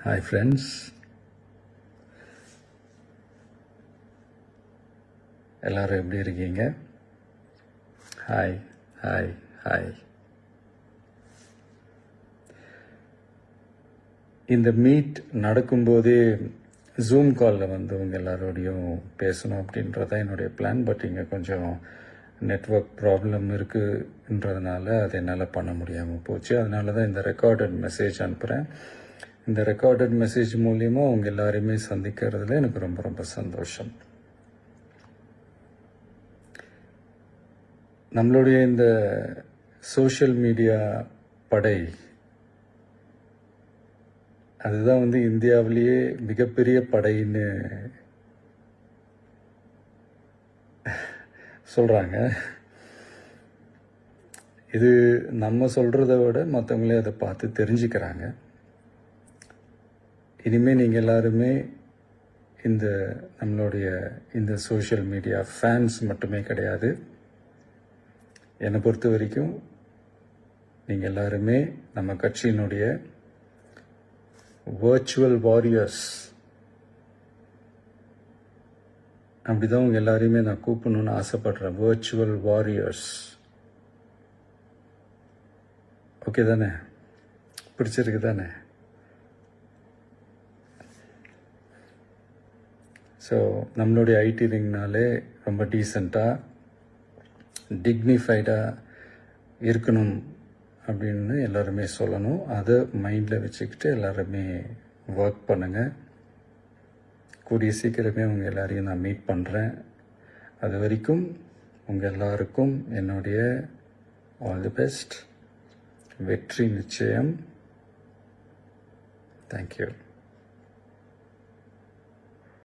Hi friends, எல்லோரும் எப்படி இருக்கீங்க? Hi hi hi. இந்த மீட் நடக்கும்போதே ஜூம் காலில் வந்து உங்கள் எல்லாரோடையும் பேசணும் அப்படின்றதான் என்னுடைய பிளான். பட் இங்கே கொஞ்சம் நெட்வொர்க் ப்ராப்ளம் இருக்குன்றதுனால அதை என்னால் பண்ண முடியாமல் போச்சு. அதனால தான் இந்த ரெக்கார்டட் மெசேஜ் அனுப்புகிறேன். இந்த ரெக்கார்டட் மெசேஜ் மூலிமா உங்கள் எல்லாரையுமே சந்திக்கிறதுல எனக்கு ரொம்ப ரொம்ப சந்தோஷம். நம்மளுடைய இந்த சோஷியல் மீடியா படை, அதுதான் வந்து இந்தியாவிலேயே மிகப்பெரிய படைன்னு சொல்கிறாங்க. இது நம்ம சொல்கிறத விட மற்றவங்களே அதை பார்த்து தெரிஞ்சுக்கிறாங்க. இனிமேல் நீங்கள் எல்லாருமே நம்மளுடைய இந்த சோஷியல் மீடியா ஃபேன்ஸ் மட்டுமே கிடையாது. என்னை பொறுத்த வரைக்கும் நீங்கள் எல்லாருமே நம்ம கட்சியினுடைய வர்ச்சுவல் வாரியர்ஸ். அப்படிதான் உங்கள் எல்லாரையுமே நான் கூப்பிடணும்னு ஆசைப்படுறேன். Virtual warriors. ஓகே தானே? பிடிச்சிருக்கு தானே? ஸோ நம்மளுடைய ஐடி ரிங்னாலே ரொம்ப டீசெண்டாக டிக்னிஃபைடாக இருக்கணும் அப்படின்னு எல்லாருமே சொல்லணும். அதை மைண்டில் வச்சுக்கிட்டு எல்லாருமே ஒர்க் பண்ணுங்கள். கூடிய சீக்கிரமே உங்கள் எல்லாரையும் நான் மீட் பண்ணுறேன். அது வரைக்கும் உங்கள் எல்லாருக்கும் என்னுடைய ஆல் தி பெஸ்ட். வெற்றி நிச்சயம். தேங்க்யூ.